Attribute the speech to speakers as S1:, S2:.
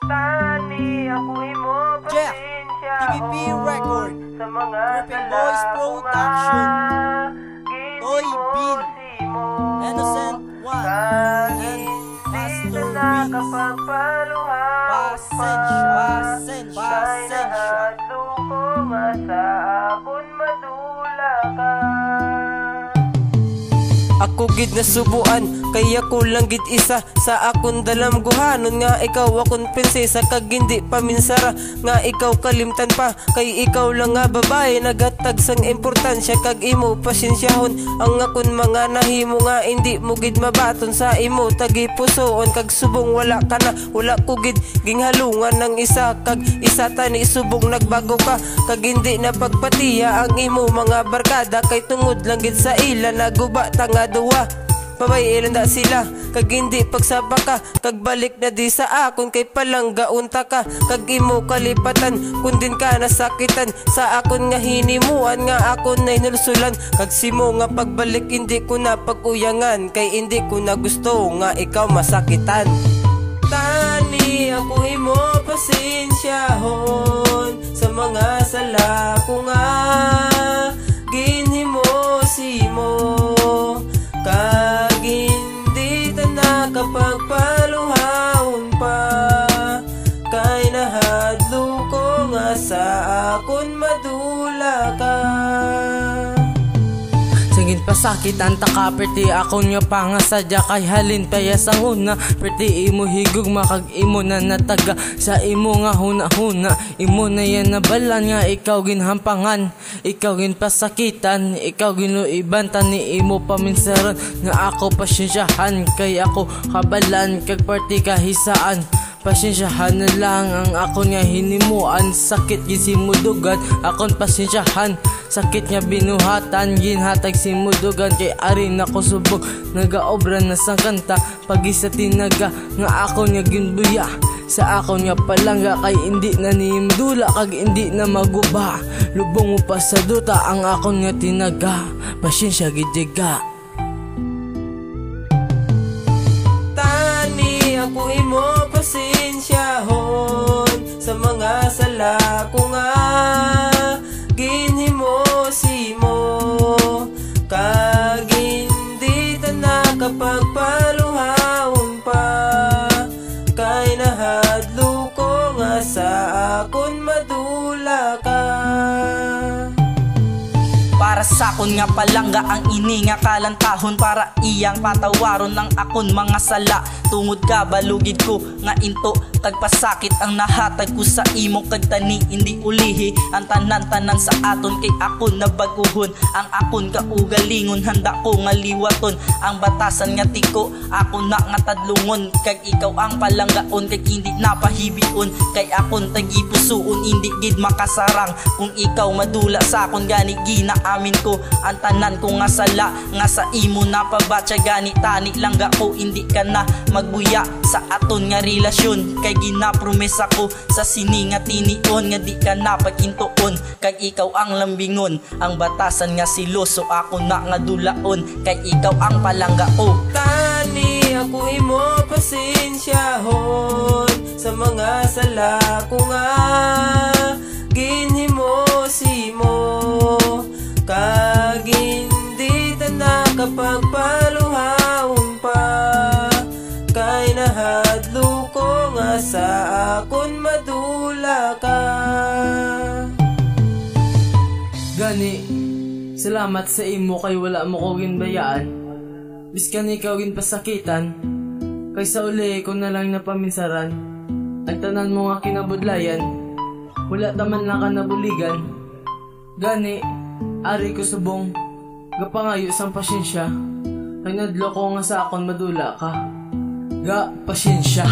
S1: Tani, ako imo
S2: Jeff,
S1: pasensya
S2: TVP Record,
S1: sa mga
S2: Griffin Boys Production, Toy Bean, Innocent One, and Master Reese. Pasensya.
S1: Ko nga sa akon madula ka.
S3: Ako gid na subuan, kaya ko lang gid isa sa akon dalam guhanon nga ikaw akon prinsesa kag hindi paminsara nga ikaw kalimtan pa kay ikaw lang nga babae nagatag sang importansya kag imo pasensyahon ang akon mga nahimo nga hindi mo gid mabaton sa imo tagi pusoon kag subong wala ka na wala ko gid ginghalungan ng isa kag isa tani subong nagbago ka kag hindi na pagpatiya ang imo mga barkada kay tungod lang gid sa ila naguba tanga duwa pabay ilan da sila kag hindi pagsaba ka kag balik na di sa akon kay palangga unta ka kag imo kalipatan kun din ka nasakitan sa akon nga hinimuan nga akon na inulsulan kag simo nga pagbalik hindi ko na paguyangan kay hindi ko na gusto nga ikaw masakitan. Tani, ako imo pasensyahon sa mga sala ko nga ginhimo-simo kag hindi ta nakapagpaluhaon pa kay nahadlo ko nga sa akon madula ka.
S2: Singin pasakit ang taka perti akon nga pangasadya kay halin kaya sang una perti imo higog makag imo na nataga sa imo nga huna-huna imo na yan nabalan nga ikaw ginhampangan ikaw gin pasakitan ikaw ginuibantan ni imo paminsaran nga ako pasensyahan kay ako kabalan kag perti kahisaan pasensyahan na lang ang akon nga hinimuan sakit gisimudugan akon pasensyahan sakit nga binuhatan ginhatag simudugan kay ari nako subok nagaobra na sang kanta pagisa tinaga nga akon nga ginbuya sa akon nga palangga kay hindi na ni madula kag hindi na maguba lubong mo pa sa duta ang akon nga tinaga pasensya gidjiga.
S3: Tani, ako imo pasensyahon sa mga sala ko nga ginhimo-simo kag hindi ta nakapagpaluhaon pa kay nahadlo ko nga sa akon madula ka.
S4: Para sa akon nga palangga ang ini nga kalantahon para iyang patawaron ng akon mga sala tungod ka balugid ko nga into tagpasakit ang nahatag ko sa imo kag tani hindi ulihi ang tanan-tanan sa aton kay akon nabaguhon ang akon kaugalingon handa ko nga liwaton ang batasan nga tiko akon na nga tadlungon kag ikaw ang palanggaon kag hindi napahibion kay akon tagipusoon hindi gid makasarang kung ikaw madula sa akon gani ginaamin ko ang tanan ko nga sala nga sa imo napabatya gani tani langga ko hindi ka na magbuya sa aton nga relasyon kay ginapromesa ko sa sini nga tinion nga di ka na paghintuon kag ikaw ang lambingon ang batasan nga siloso ako na nga dulaon kay ikaw ang palangga ko.
S3: Tani, ako imo pasensyahon sa mga sala ko nga ginhimo-simo kag hindi ta nakapagpaluhaon pa kay nahadlo ko nga sa akon madula ka.
S2: Gani, salamat sa imo kay wala mo ko ginbayaan. Biskan ikaw ginpasakitan, kay sa uli ko na lang napaminsaran. Ang tanan mo nga kinabudlayan, wala taman lang ka nabuligan. Gani, ari ko subong, gapangayo sang pasensya, kay nadlo ko nga sa akon madula ka. Ga, pasensya.